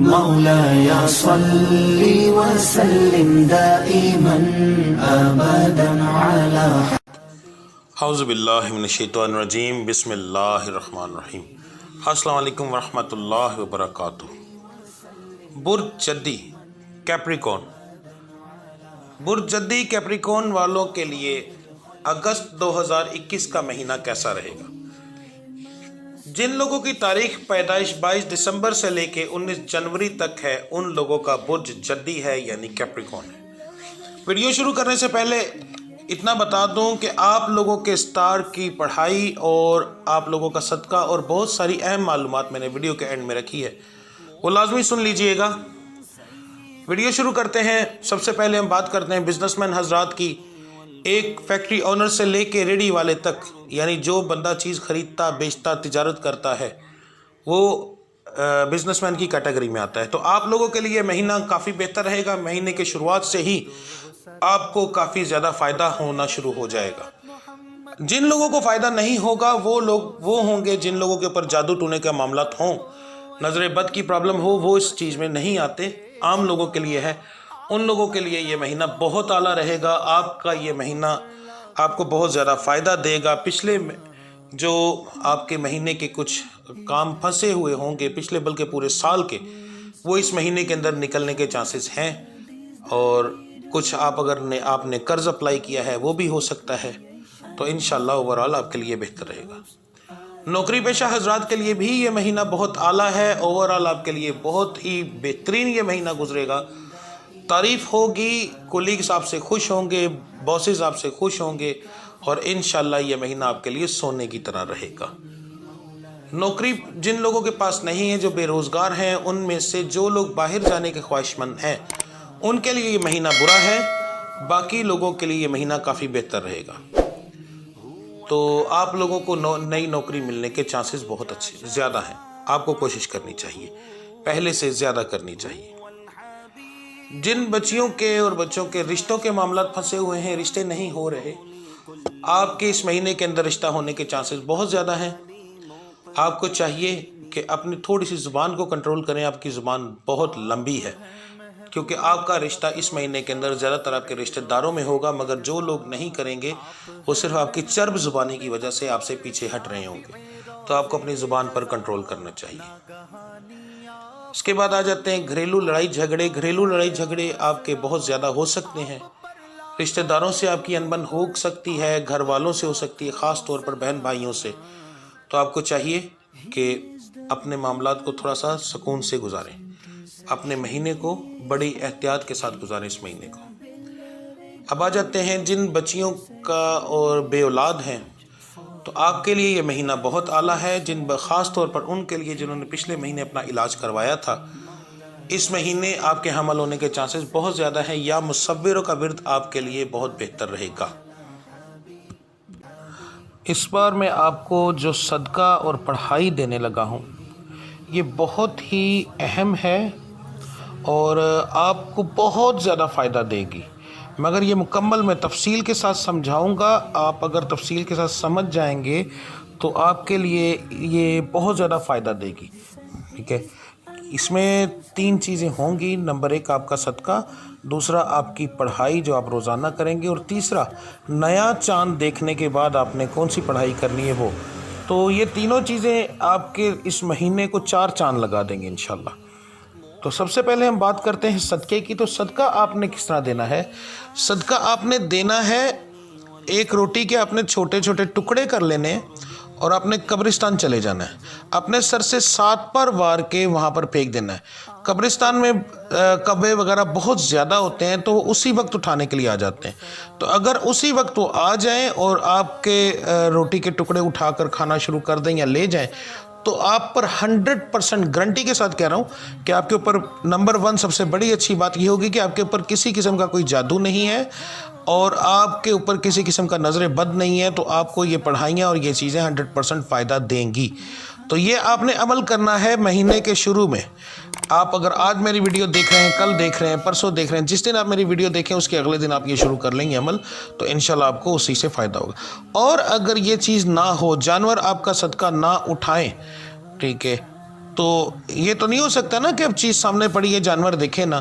مولاي صل وسلم دائما ابدا على اعوذ باللہ من الشیطان الرجیم، بسم اللہ الرحمن الرحیم۔ السلام علیکم ورحمۃ اللہ وبرکاتہ۔ برج جدی کیپریکون، برج جدی کیپریکون والوں کے لیے اگست 2021 کا مہینہ کیسا رہے گا؟ جن لوگوں کی تاریخ پیدائش 22 دسمبر سے لے کے 19 جنوری تک ہے، ان لوگوں کا برج جدی ہے، یعنی کیپریکون ہے۔ ویڈیو شروع کرنے سے پہلے اتنا بتا دوں کہ آپ لوگوں کے سٹار کی پڑھائی اور آپ لوگوں کا صدقہ اور بہت ساری اہم معلومات میں نے ویڈیو کے اینڈ میں رکھی ہے، وہ لازمی سن لیجئے گا۔ ویڈیو شروع کرتے ہیں۔ سب سے پہلے ہم بات کرتے ہیں بزنس مین حضرات کی۔ ایک فیکٹری اونر سے لے کے ریڈی والے تک، یعنی جو بندہ چیز خریدتا بیچتا تجارت کرتا ہے، وہ بزنس مین کی کیٹیگری میں آتا ہے۔ تو آپ لوگوں کے لیے مہینہ کافی بہتر رہے گا۔ مہینے کے شروعات سے ہی آپ کو کافی زیادہ فائدہ ہونا شروع ہو جائے گا۔ جن لوگوں کو فائدہ نہیں ہوگا وہ ہوں گے جن لوگوں کے اوپر جادو ٹونے کے معاملات ہوں، نظر بد کی پرابلم ہو، وہ اس چیز میں نہیں آتے۔ عام لوگوں کے لیے ہے، ان لوگوں کے لیے یہ مہینہ بہت اعلیٰ رہے گا۔ آپ کا یہ مہینہ آپ کو بہت زیادہ فائدہ دے گا۔ پچھلے جو آپ کے مہینے کے کچھ کام پھنسے ہوئے ہوں گے، پچھلے بلکہ پورے سال کے، وہ اس مہینے کے اندر نکلنے کے چانسز ہیں۔ اور کچھ آپ نے قرض اپلائی کیا ہے، وہ بھی ہو سکتا ہے۔ تو انشاءاللہ اوورآل آپ کے لیے بہتر رہے گا۔ نوکری پیشہ حضرات کے لیے بھی یہ مہینہ بہت اعلیٰ ہے۔ اوورآل آپ کے لیے بہت ہی بہترین یہ مہینہ گزرے گا۔ تعریف ہوگی، کولیگز آپ سے خوش ہوں گے، باسز آپ سے خوش ہوں گے، اور انشاءاللہ یہ مہینہ آپ کے لیے سونے کی طرح رہے گا۔ نوکری جن لوگوں کے پاس نہیں ہے، جو بے روزگار ہیں، ان میں سے جو لوگ باہر جانے کے خواہش مند ہیں، ان کے لیے یہ مہینہ برا ہے۔ باقی لوگوں کے لیے یہ مہینہ کافی بہتر رہے گا۔ تو آپ لوگوں کو نئی نوکری ملنے کے چانسز بہت زیادہ ہیں۔ آپ کو کوشش کرنی چاہیے، پہلے سے زیادہ کرنی چاہیے۔ جن بچیوں کے اور بچوں کے رشتوں کے معاملات پھنسے ہوئے ہیں، رشتے نہیں ہو رہے، آپ کے اس مہینے کے اندر رشتہ ہونے کے چانسز بہت زیادہ ہیں۔ آپ کو چاہیے کہ اپنی تھوڑی سی زبان کو کنٹرول کریں۔ آپ کی زبان بہت لمبی ہے، کیونکہ آپ کا رشتہ اس مہینے کے اندر زیادہ تر آپ کے رشتہ داروں میں ہوگا، مگر جو لوگ نہیں کریں گے وہ صرف آپ کی چرب زبانی کی وجہ سے آپ سے پیچھے ہٹ رہے ہوں گے۔ تو آپ کو اپنی زبان پر کنٹرول کرنا چاہیے۔ اس کے بعد آ جاتے ہیں گھریلو لڑائی جھگڑے۔ گھریلو لڑائی جھگڑے آپ کے بہت زیادہ ہو سکتے ہیں۔ رشتہ داروں سے آپ کی انبن ہو سکتی ہے، گھر والوں سے ہو سکتی ہے، خاص طور پر بہن بھائیوں سے۔ تو آپ کو چاہیے کہ اپنے معاملات کو تھوڑا سا سکون سے گزاریں، اپنے مہینے کو بڑی احتیاط کے ساتھ گزاریں اس مہینے کو۔ اب آ جاتے ہیں جن بچیوں کا اور بے اولاد ہیں، تو آپ کے لیے یہ مہینہ بہت اعلیٰ ہے۔ خاص طور پر ان کے لیے جنہوں نے پچھلے مہینے اپنا علاج کروایا تھا، اس مہینے آپ کے حمل ہونے کے چانسز بہت زیادہ ہیں، یا مصوروں کا ورد آپ کے لیے بہت بہتر رہے گا۔ اس بار میں آپ کو جو صدقہ اور پڑھائی دینے لگا ہوں، یہ بہت ہی اہم ہے اور آپ کو بہت زیادہ فائدہ دے گی، مگر یہ مکمل میں تفصیل کے ساتھ سمجھاؤں گا۔ آپ اگر تفصیل کے ساتھ سمجھ جائیں گے تو آپ کے لیے یہ بہت زیادہ فائدہ دے گی، ٹھیک ہے۔ اس میں 3 چیزیں ہوں گی۔ نمبر 1 آپ کا صدقہ، دوسرا آپ کی پڑھائی جو آپ روزانہ کریں گے، اور تیسرا نیا چاند دیکھنے کے بعد آپ نے کون سی پڑھائی کرنی ہے وہ۔ تو یہ تینوں چیزیں آپ کے اس مہینے کو 4 چاند لگا دیں گے انشاءاللہ۔ تو سب سے پہلے ہم بات کرتے ہیں صدقے کی۔ تو صدقہ آپ نے کس طرح دینا ہے؟ صدقہ آپ نے دینا ہے، ایک روٹی کے آپ نے چھوٹے چھوٹے ٹکڑے کر لینے اور آپ نے قبرستان چلے جانا ہے۔ اپنے سر سے 7 پر وار کے وہاں پر پھینک دینا ہے۔ قبرستان میں کبے وغیرہ بہت زیادہ ہوتے ہیں، تو وہ اسی وقت اٹھانے کے لیے آ جاتے ہیں۔ تو اگر اسی وقت وہ آ جائیں اور آپ کے روٹی کے ٹکڑے اٹھا کر کھانا شروع کر دیں یا لے جائیں، تو آپ پر 100% گارنٹی کے ساتھ کہہ رہا ہوں کہ آپ کے اوپر نمبر 1 سب سے بڑی اچھی بات یہ ہوگی کہ آپ کے اوپر کسی قسم کا کوئی جادو نہیں ہے، اور آپ کے اوپر کسی قسم کا نظر بد نہیں ہے۔ تو آپ کو یہ پڑھائیاں اور یہ چیزیں 100% فائدہ دیں گی۔ تو یہ آپ نے عمل کرنا ہے مہینے کے شروع میں۔ آپ اگر آج میری ویڈیو دیکھ رہے ہیں، کل دیکھ رہے ہیں، پرسوں دیکھ رہے ہیں، جس دن آپ میری ویڈیو دیکھیں اس کے اگلے دن آپ یہ شروع کر لیں گے عمل، تو انشاءاللہ آپ کو اسی سے فائدہ ہوگا۔ اور اگر یہ چیز نہ ہو، جانور آپ کا صدقہ نہ اٹھائیں، ٹھیک ہے، تو یہ تو نہیں ہو سکتا نا کہ اب چیز سامنے پڑی ہے جانور دیکھے نا،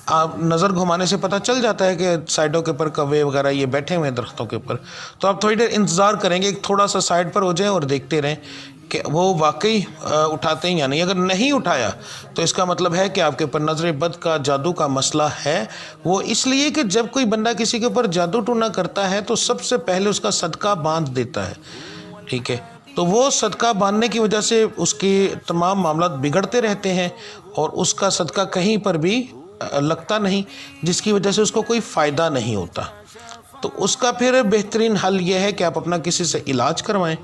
آپ نظر گھمانے سے پتہ چل جاتا ہے کہ سائڈوں کے اوپر کوے وغیرہ یہ بیٹھے ہوئے ہیں درختوں کے اوپر، تو آپ تھوڑی دیر انتظار کریں گے، تھوڑا سا سائڈ پر ہو جائیں اور دیکھتے رہیں کہ وہ واقعی اٹھاتے ہیں یا نہیں۔ اگر نہیں اٹھایا تو اس کا مطلب ہے کہ آپ کے اوپر نظر بد کا، جادو کا مسئلہ ہے۔ وہ اس لیے کہ جب کوئی بندہ کسی کے اوپر جادو ٹونا کرتا ہے تو سب سے پہلے اس کا صدقہ باندھ دیتا ہے، ٹھیک ہے، تو وہ صدقہ باندھنے کی وجہ سے اس کے تمام معاملات بگڑتے رہتے ہیں اور اس کا صدقہ کہیں پر بھی لگتا نہیں، جس کی وجہ سے اس کو کوئی فائدہ نہیں ہوتا۔ تو اس کا پھر بہترین حل یہ ہے کہ آپ اپنا کسی سے علاج کروائیں،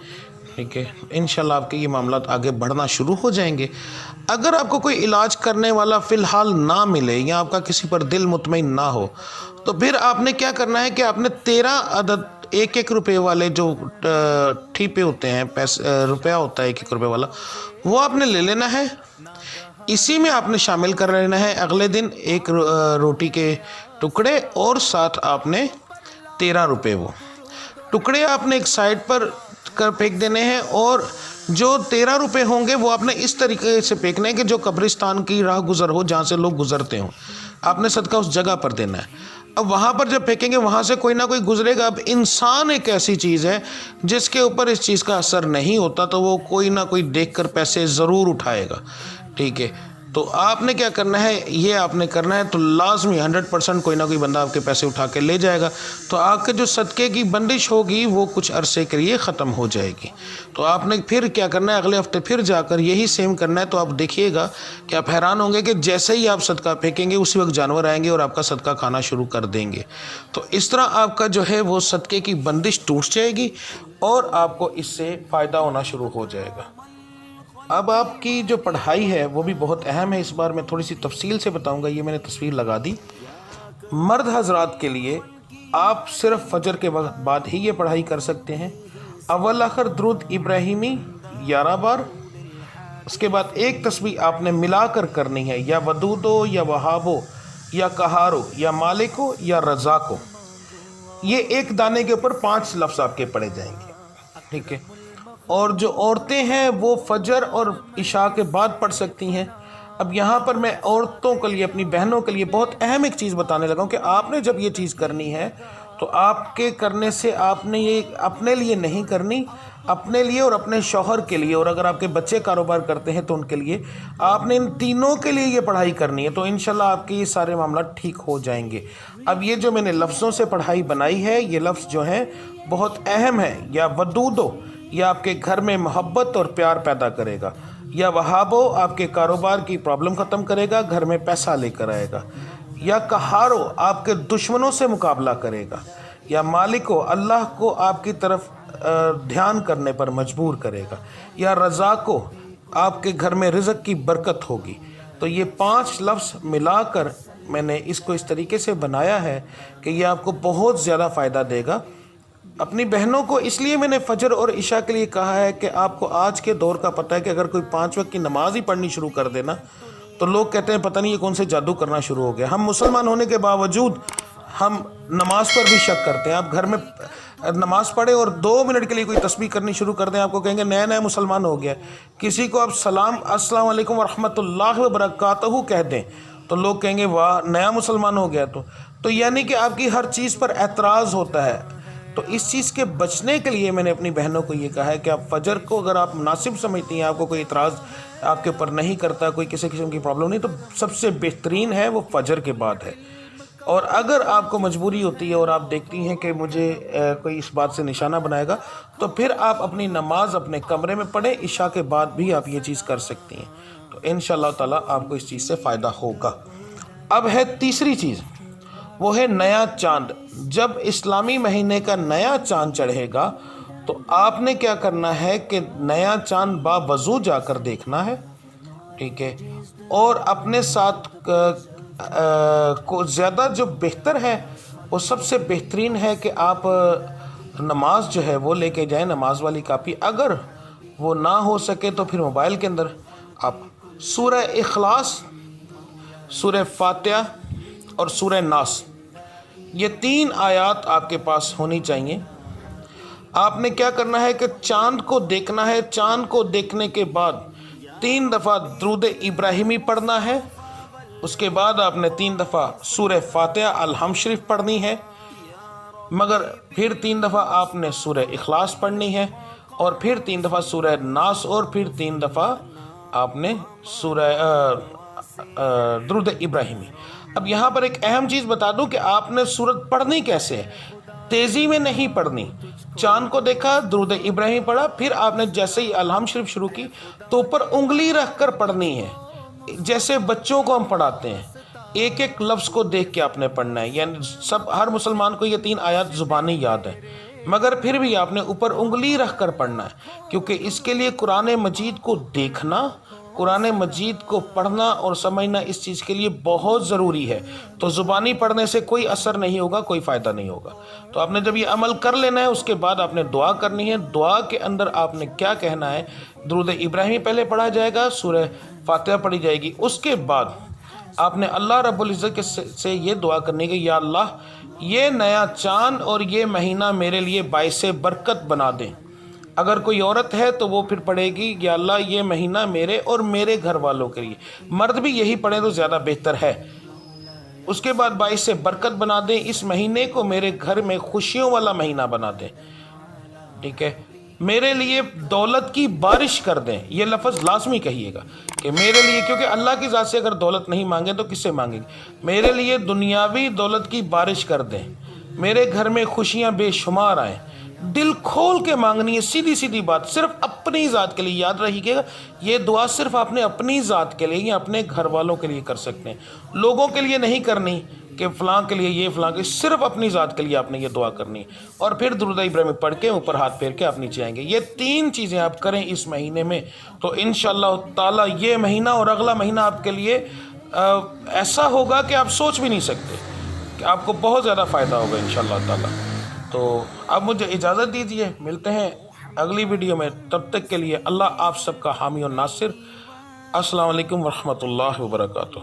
ٹھیک ہے، انشاءاللہ آپ کے یہ معاملات آگے بڑھنا شروع ہو جائیں گے۔ اگر آپ کو کوئی علاج کرنے والا فی الحال نہ ملے یا آپ کا کسی پر دل مطمئن نہ ہو تو پھر آپ نے کیا کرنا ہے کہ آپ نے 13 عدد 1 روپے والے جو ٹھیپے ہوتے ہیں، روپیہ ہوتا ہے 1 روپے والا، وہ آپ نے لے لینا ہے، اسی میں آپ نے شامل کر لینا ہے اگلے دن 1 روٹی کے ٹکڑے اور ساتھ آپ نے 13 روپے، وہ ٹکڑے آپ نے ایک سائڈ پر پھینک دینے ہیں، اور جو 13 روپے ہوں گے وہ آپ نے اس طریقے سے پھینکنے ہیں کہ جو قبرستان کی راہ گزر ہو، جہاں سے لوگ گزرتے ہوں، آپ نے صدقہ اس جگہ پر دینا ہے۔ اب وہاں پر جب پھینکیں گے وہاں سے کوئی نہ کوئی گزرے گا۔ اب انسان ایک ایسی چیز ہے جس کے اوپر اس چیز کا اثر نہیں ہوتا، تو وہ کوئی نہ کوئی دیکھ کر پیسے ضرور اٹھائے گا، ٹھیک ہے، تو آپ نے کیا کرنا ہے، یہ آپ نے کرنا ہے، تو لازمی 100% کوئی نہ کوئی بندہ آپ کے پیسے اٹھا کے لے جائے گا، تو آپ کے جو صدقے کی بندش ہوگی وہ کچھ عرصے کے لیے ختم ہو جائے گی۔ تو آپ نے پھر کیا کرنا ہے، اگلے ہفتے پھر جا کر یہی سیم کرنا ہے، تو آپ دیکھیے گا کہ آپ حیران ہوں گے کہ جیسے ہی آپ صدقہ پھینکیں گے اسی وقت جانور آئیں گے اور آپ کا صدقہ کھانا شروع کر دیں گے۔ تو اس طرح آپ کا جو ہے وہ صدقے کی بندش ٹوٹ جائے گی اور آپ کو اس سے فائدہ ہونا شروع ہو جائے گا۔ اب آپ کی جو پڑھائی ہے وہ بھی بہت اہم ہے، اس بار میں تھوڑی سی تفصیل سے بتاؤں گا، یہ میں نے تصویر لگا دی۔ مرد حضرات کے لیے آپ صرف فجر کے وقت بعد ہی یہ پڑھائی کر سکتے ہیں۔ اول آخر درود ابراہیمی 11 بار، اس کے بعد ایک تسبیح آپ نے ملا کر کرنی ہے، یا ودودو یا وہابو یا کہارو یا مالکو یا رزاقو، یہ ایک دانے کے اوپر 5 لفظ آپ کے پڑھے جائیں گے، ٹھیک ہے۔ اور جو عورتیں ہیں وہ فجر اور عشاء کے بعد پڑھ سکتی ہیں۔ اب یہاں پر میں عورتوں کے لیے، اپنی بہنوں کے لیے بہت اہم ایک چیز بتانے لگا ہوں کہ آپ نے جب یہ چیز کرنی ہے تو آپ کے کرنے سے آپ نے یہ اپنے لیے نہیں کرنی، اپنے لیے اور اپنے شوہر کے لیے، اور اگر آپ کے بچے کاروبار کرتے ہیں تو ان کے لیے، آپ نے ان تینوں کے لیے یہ پڑھائی کرنی ہے، تو انشاءاللہ آپ کے یہ سارے معاملات ٹھیک ہو جائیں گے۔ اب یہ جو میں نے لفظوں سے پڑھائی بنائی ہے، یہ لفظ جو ہیں بہت اہم ہے۔ یا ودودو، یہ آپ کے گھر میں محبت اور پیار پیدا کرے گا، یا وہابو آپ کے کاروبار کی پرابلم ختم کرے گا، گھر میں پیسہ لے کر آئے گا، یا کہارو آپ کے دشمنوں سے مقابلہ کرے گا، یا مالکو اللہ کو آپ کی طرف دھیان کرنے پر مجبور کرے گا، یا رزاقو آپ کے گھر میں رزق کی برکت ہوگی۔ تو یہ 5 لفظ ملا کر میں نے اس کو اس طریقے سے بنایا ہے کہ یہ آپ کو بہت زیادہ فائدہ دے گا۔ اپنی بہنوں کو اس لیے میں نے فجر اور عشاء کے لیے کہا ہے کہ آپ کو آج کے دور کا پتہ ہے کہ اگر کوئی 5 وقت کی نماز ہی پڑھنی شروع کر دینا تو لوگ کہتے ہیں پتہ نہیں یہ کون سے جادو کرنا شروع ہو گیا۔ ہم مسلمان ہونے کے باوجود ہم نماز پر بھی شک کرتے ہیں۔ آپ گھر میں نماز پڑھیں اور 2 منٹ کے لیے کوئی تسبیح کرنی شروع کر دیں، آپ کو کہیں گے نیا مسلمان ہو گیا۔ کسی کو آپ السلام علیکم ورحمۃ اللہ وبرکاتہ کہہ دیں تو لوگ کہیں گے واہ نیا مسلمان ہو گیا۔ تو یعنی کہ آپ کی ہر چیز پر اعتراض ہوتا ہے۔ تو اس چیز کے بچنے کے لیے میں نے اپنی بہنوں کو یہ کہا ہے کہ آپ فجر کو اگر آپ مناسب سمجھتی ہیں، آپ کو کوئی اعتراض آپ کے اوپر نہیں کرتا، کوئی کسی قسم کی پرابلم نہیں، تو سب سے بہترین ہے وہ فجر کے بعد ہے۔ اور اگر آپ کو مجبوری ہوتی ہے اور آپ دیکھتی ہیں کہ مجھے کوئی اس بات سے نشانہ بنائے گا تو پھر آپ اپنی نماز اپنے کمرے میں پڑھیں، عشاء کے بعد بھی آپ یہ چیز کر سکتی ہیں، تو انشاءاللہ تعالیٰ آپ کو اس چیز سے فائدہ ہوگا۔ اب ہے تیسری چیز، وہ ہے نیا چاند۔ جب اسلامی مہینے کا نیا چاند چڑھے گا تو آپ نے کیا کرنا ہے کہ نیا چاند باوضو جا کر دیکھنا ہے، ٹھیک ہے، اور اپنے ساتھ کو زیادہ جو بہتر ہے وہ سب سے بہترین ہے کہ آپ نماز جو ہے وہ لے کے جائیں، نماز والی کاپی۔ اگر وہ نہ ہو سکے تو پھر موبائل کے اندر آپ سورہ اخلاص، سورہ فاتحہ اور سورہ ناس، یہ 3 آیات آپ کے پاس ہونی چاہیے۔ آپ نے کیا کرنا ہے کہ چاند کو دیکھنا ہے، چاند کو دیکھنے کے بعد 3 دفعہ درود ابراہیمی پڑھنا ہے، اس کے بعد آپ نے 3 دفعہ سورہ فاتحہ الحمد شریف پڑھنی ہے، مگر پھر 3 دفعہ آپ نے سورہ اخلاص پڑھنی ہے، اور پھر 3 دفعہ سورہ ناس، اور پھر 3 دفعہ آپ نے سورہ درود ابراہیمی۔ اب یہاں پر ایک اہم چیز بتا دوں کہ آپ نے سورت پڑھنی کیسے ہے، تیزی میں نہیں پڑھنی۔ چاند کو دیکھا، درود ابراہیم پڑھا، پھر آپ نے جیسے ہی الحمد شریف شروع کی تو اوپر انگلی رکھ کر پڑھنی ہے، جیسے بچوں کو ہم پڑھاتے ہیں، ایک ایک لفظ کو دیکھ کے آپ نے پڑھنا ہے۔ یعنی ہر مسلمان کو یہ 3 آیات زبانی یاد ہے، مگر پھر بھی آپ نے اوپر انگلی رکھ کر پڑھنا ہے، کیونکہ اس کے لیے قرآن مجید کو دیکھنا، قرآن مجید کو پڑھنا اور سمجھنا اس چیز کے لیے بہت ضروری ہے۔ تو زبانی پڑھنے سے کوئی اثر نہیں ہوگا، کوئی فائدہ نہیں ہوگا۔ تو آپ نے جب یہ عمل کر لینا ہے، اس کے بعد آپ نے دعا کرنی ہے۔ دعا کے اندر آپ نے کیا کہنا ہے، درود ابراہیمی پہلے پڑھا جائے گا، سورہ فاتحہ پڑھی جائے گی، اس کے بعد آپ نے اللہ رب العزت سے یہ دعا کرنی ہے کہ یا اللہ یہ نیا چاند اور یہ مہینہ میرے لیے باعث برکت بنا دیں۔ اگر کوئی عورت ہے تو وہ پھر پڑھے گی یا اللہ یہ مہینہ میرے اور میرے گھر والوں کے لیے، مرد بھی یہی پڑھیں تو زیادہ بہتر ہے۔ اس کے بعد باعث برکت بنا دیں، اس مہینے کو میرے گھر میں خوشیوں والا مہینہ بنا دیں، ٹھیک ہے، میرے لیے دولت کی بارش کر دیں۔ یہ لفظ لازمی کہیے گا کہ میرے لیے، کیونکہ اللہ کی ذات سے اگر دولت نہیں مانگے تو کس سے مانگیں گے۔ میرے لیے دنیاوی دولت کی بارش کر دیں، میرے گھر میں خوشیاں بے شمار آئیں۔ دل کھول کے مانگنی ہے، سیدھی سیدھی بات، صرف اپنی ذات کے لیے۔ یاد رہیے گا یہ دعا صرف آپ نے اپنی ذات کے لیے یا اپنے گھر والوں کے لیے کر سکتے ہیں، لوگوں کے لیے نہیں کرنی کہ فلاں کے لیے یہ، فلاں کے، صرف اپنی ذات کے لیے آپ نے یہ دعا کرنی ہے۔ اور پھر درود ابراہیمی پڑھ کے اوپر ہاتھ پھیر کے آپ نیچے آئیں گے۔ یہ 3 چیزیں آپ کریں اس مہینے میں، تو انشاءاللہ تعالی یہ مہینہ اور اگلا مہینہ آپ کے لیے ایسا ہوگا کہ آپ سوچ بھی نہیں سکتے، کہ آپ کو بہت زیادہ فائدہ ہوگا انشاءاللہ تعالی۔ تو اب مجھے اجازت دیجیے، ملتے ہیں اگلی ویڈیو میں، تب تک کے لیے اللہ آپ سب کا حامی و ناصر۔ السلام علیکم ورحمۃ اللہ وبرکاتہ۔